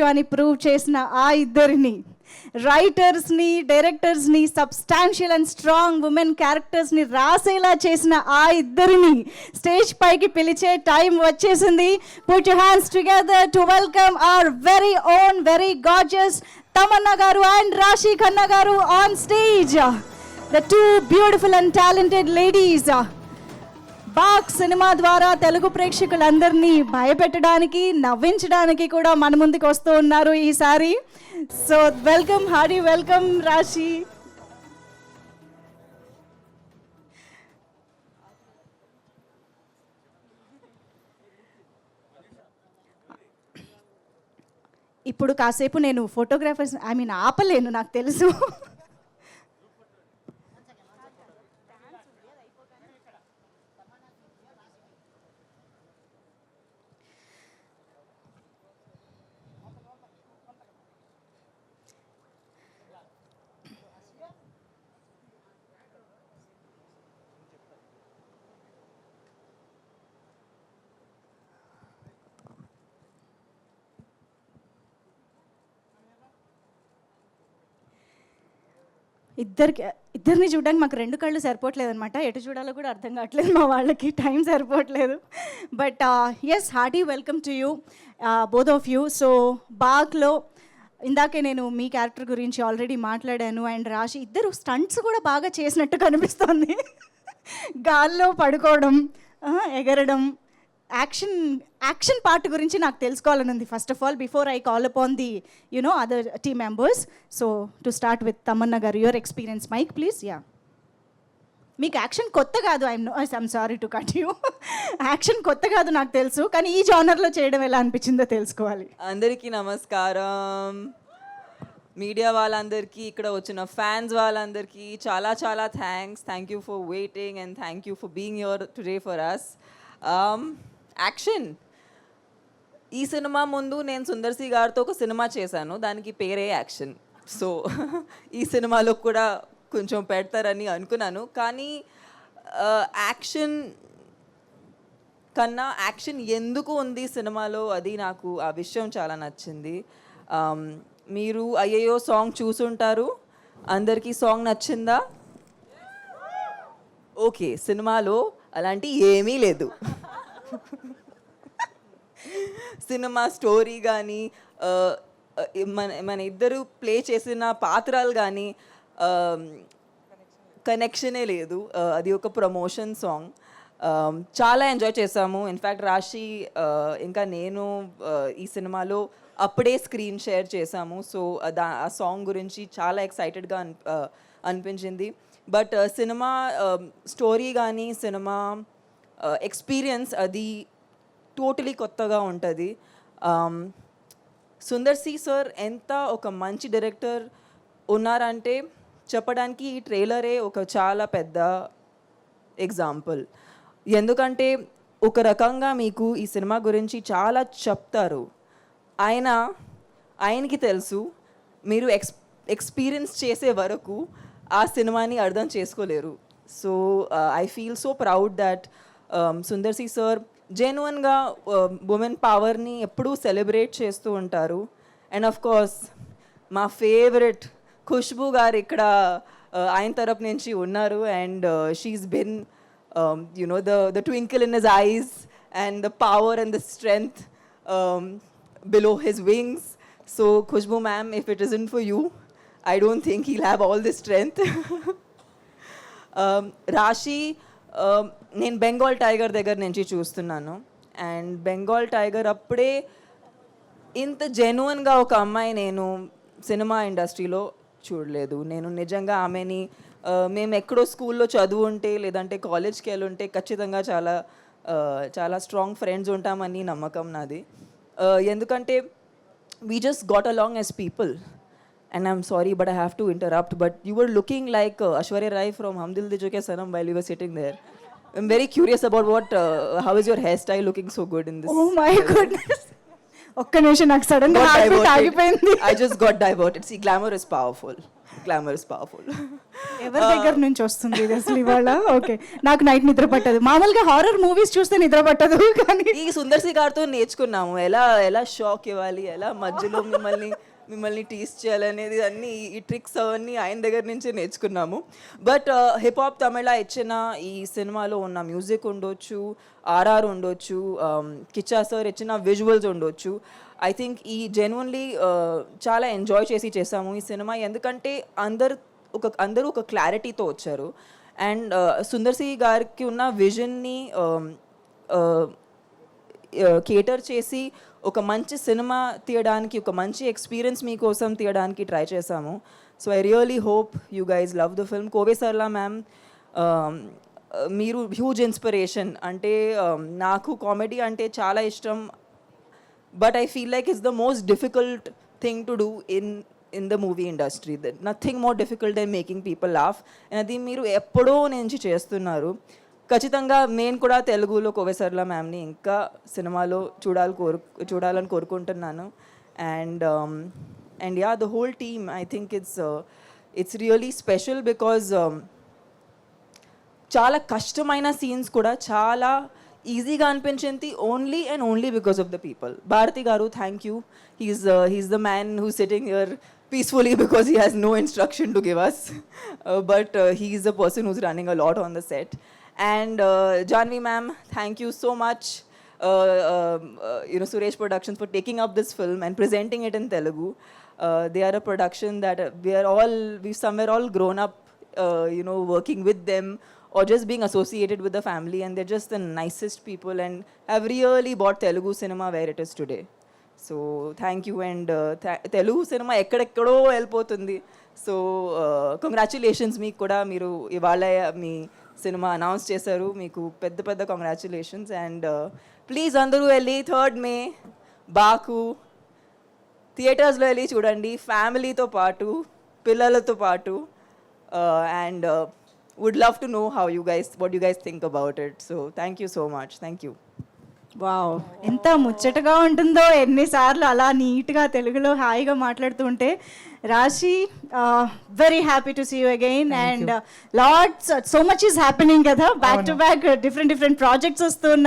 అని ప్రూవ్ చేసిన ఆ ఇద్దరిని, రైటర్స్ని, డైరెక్టర్స్ని, సబ్స్టాన్షియల్ అండ్ స్ట్రాంగ్ ఉమెన్ క్యారెక్టర్స్ని రాసేలా చేసిన ఆ ఇద్దరిని స్టేజ్ పైకి పిలిచే టైం వచ్చేసింది. Put your hands together to welcome our very own, very gorgeous Tamannaah garu and Raashii Khanna garu on stage. The two beautiful and talented ladies Baak సినిమా ద్వారా తెలుగు ప్రేక్షకులందరినీ భయపెట్టడానికి, నవ్వించడానికి కూడా మన ముందుకు వస్తూ ఉన్నారు ఈసారి. సో వెల్కమ్, హార్డీ వెల్కమ్ రాశి. ఇప్పుడు కాసేపు నేను ఫోటోగ్రాఫర్స్ ఆపలేను, నాకు తెలుసు. ఇద్దరిని చూడడానికి మాకు రెండు కళ్ళు సరిపోవట్లేదు అనమాట. ఎటు చూడాలో కూడా అర్థం కావట్లేదు మా వాళ్ళకి, టైం సరిపోవట్లేదు. But yes, hearty welcome to you both of you. So బాగ్లో ఇందాకే నేను మీ క్యారెక్టర్ గురించి ఆల్రెడీ మాట్లాడాను. అండ్ రాశి ఇద్దరు స్టంట్స్ కూడా బాగా చేసినట్టు కనిపిస్తుంది. గాల్లో పడుకోవడం, ఎగరడం, యాక్షన్ పార్ట్ గురించి నాకు తెలుసుకోవాలని ఉంది first of all, before I call upon the other team members. So to start with Tamannaah garu, your experience. Mike please. Yeah, మీకు యాక్షన్ కొత్త కాదు. I'm sorry to cut you. Action కొత్త కాదు నాకు తెలుసు, కానీ ఈ జానర్లో చేయడం ఎలా అనిపించిందో తెలుసుకోవాలి. అందరికీ నమస్కారం. మీడియా వాళ్ళందరికీ, ఇక్కడ వచ్చిన ఫ్యాన్స్ వాళ్ళందరికీ చాలా చాలా thank you for waiting and thank you for being here today for us. Action, ఈ సినిమా ముందు నేను సుందర్ సి గారితో ఒక సినిమా చేశాను, దానికి పేరే యాక్షన్. సో ఈ సినిమాలో కూడా కొంచెం పెడతారని అనుకున్నాను, కానీ యాక్షన్ కన్నా యాక్షన్ ఎందుకు ఉంది సినిమాలో, అది నాకు ఆ విషయం చాలా నచ్చింది. మీరు అయ్యయ్యో సాంగ్ చూసుంటారు, అందరికీ సాంగ్ నచ్చిందా? ఓకే, సినిమాలో అలాంటి ఏమీ లేదు. సినిమా స్టోరీ కానీ, మన ఇద్దరు ప్లే చేసిన పాత్రలు కానీ కనెక్షనే లేదు. అది ఒక ప్రమోషన్ సాంగ్. చాలా ఎంజాయ్ చేసాము. ఇన్ఫ్యాక్ట్ రాశి ఇంకా నేను ఈ సినిమాలో అప్పుడే స్క్రీన్ షేర్ చేసాము. సో ఆ సాంగ్ గురించి చాలా ఎక్సైటెడ్గా అనిపించింది. బట్ సినిమా స్టోరీ కానీ, సినిమా ఎక్స్పీరియన్స్ అది టోటలీ కొత్తగా ఉంటుంది. సుందర్ సి సార్ ఎంత ఒక మంచి డైరెక్టర్ ఉన్నారంటే చెప్పడానికి ఈ ట్రైలరే ఒక చాలా పెద్ద ఎగ్జాంపుల్. ఎందుకంటే ఒక రకంగా మీకు ఈ సినిమా గురించి చాలా చెప్తారు, ఆయనకి తెలుసు, మీరు ఎక్స్పీరియన్స్ చేసే వరకు ఆ సినిమాని అర్థం చేసుకోలేరు. So I feel so proud that Sundar C sir జెన్యున్గా ఉమెన్ పవర్ని ఎప్పుడూ సెలబ్రేట్ చేస్తూ ఉంటారు. అండ్ ఆఫ్ కోర్స్ మా ఫేవరెట్ ఖుష్బూ గారు ఇక్కడ ఆయన తరపు నుంచి ఉన్నారు. And she's been the twinkle in his eyes and the power and the strength below his wings. So Khushbu ma'am, if it isn't for you, I don't think he'll have all this strength. రాశి, నేను Bengal tiger దగ్గర నుంచి చూస్తున్నాను. And Bengal tiger అప్పుడే ఇంత జెన్యున్గా ఒక అమ్మాయి నేను సినిమా ఇండస్ట్రీలో చూడలేదు. నేను నిజంగా ఆమెని మేము ఎక్కడో స్కూల్లో చదువు ఉంటే లేదంటే కాలేజ్కి వెళ్ళి ఉంటే ఖచ్చితంగా చాలా చాలా స్ట్రాంగ్ ఫ్రెండ్స్ ఉంటామని నమ్మకం నాది. ఎందుకంటే we just got along as people. And I'm sorry, but I have to interrupt, but you were looking like Aishwarya Rai from Hum Dil De Chuke Sanam while you were sitting there. I'm very curious about how is your hairstyle looking so good in this? Oh my goodness. ఒక్క నిమిషం, నాకు sudden గా heart beat ఆగిపోయింది. I just got diverted. See, glamour is powerful. ఎవరి దగ్గర నుంచి వస్తుంది ఇది అసలు ఇవాళ? ఓకే, నాకు నైట్ నిద్ర పట్టదు. మామూలుగా హారర్ మూవీస్ చూస్తే నిద్ర పట్టదు, కానీ ఈ సుందర్ సి గారితో నేర్చుకున్నాము ఎలా ఎలా షాక్ ఇవ్వాలి, ఎలా మధ్యలో మిమ్మల్ని టీస్ చేయాలనేది అన్ని ఈ ట్రిక్స్ అవన్నీ ఆయన దగ్గర నుంచే నేర్చుకున్నాము. బట్ హిప్ హాప్ తమిళ ఇచ్చిన ఈ సినిమాలో ఉన్న మ్యూజిక్ ఉండొచ్చు, ఆర్ఆర్ ఉండొచ్చు, కిచ్చా సార్ ఇచ్చిన విజువల్స్ ఉండొచ్చు. ఐ థింక్ ఈ జెన్యున్లీ చాలా ఎంజాయ్ చేసి చేసాము ఈ సినిమా. ఎందుకంటే అందరూ ఒక క్లారిటీతో వచ్చారు. అండ్ సుందర్ సి గారికి ఉన్న విజన్ని కేటర్ చేసి ఒక మంచి సినిమా తీయడానికి, ఒక మంచి ఎక్స్పీరియన్స్ మీకోసం తీయడానికి ట్రై చేశాము. So I really hope you guys love the film. Kovai Sarala ma'am, మీరు హ్యూజ్ ఇన్స్పిరేషన్. అంటే నాకు కామెడీ అంటే చాలా ఇష్టం, but I feel like it's the most difficult thing to do in the movie industry. Nothing more difficult than making people laugh. అది మీరు ఎప్పుడో నుంచి చేస్తున్నారు. ఖచ్చితంగా నేను కూడా తెలుగులో కోవే సర్లా మ్యామ్ని ఇంకా సినిమాలో చూడాలని కోరుకుంటున్నాను. And yeah, the whole team, I think it's really special because చాలా కష్టమైన సీన్స్ కూడా చాలా ఈజీగా అనిపించింది only because of the people. Bharathi garu, thank you. He's the man who sitting here peacefully because he has no instruction to give us. But he is the person who's running a lot on the set. And Janvi ma'am, thank you so much, Suresh Productions, for taking up this film and presenting it in Telugu. They are a production that we've somewhere all grown up, working with them or just being associated with the family, and they're just the nicest people and have really brought Telugu cinema where it is today. So thank you. And Telugu cinema ఎక్కడెక్కడో వెళ్ళిపోతుంది. So congratulations మీకు కూడా. మీరు ఇవాళ మీ cinema announce చేశారు, మీకు పెద్ద congratulations. And please అందరూ వెళ్ళి 3rd May బాకు థియేటర్స్లో వెళ్ళి చూడండి, ఫ్యామిలీతో పాటు, పిల్లలతో పాటు. And would love to know what you guys think about it. So thank you so much. Thank you. Wow, ఎంత ముచ్చటగా ఉంటుందో ఎన్నిసార్లు అలా నీట్గా తెలుగులో హాయిగా మాట్లాడుతూ ఉంటే. Raashi, very happy to see you again. And lots so much is happening కదా, back to back different projects వస్తూ ఉన్నాయి.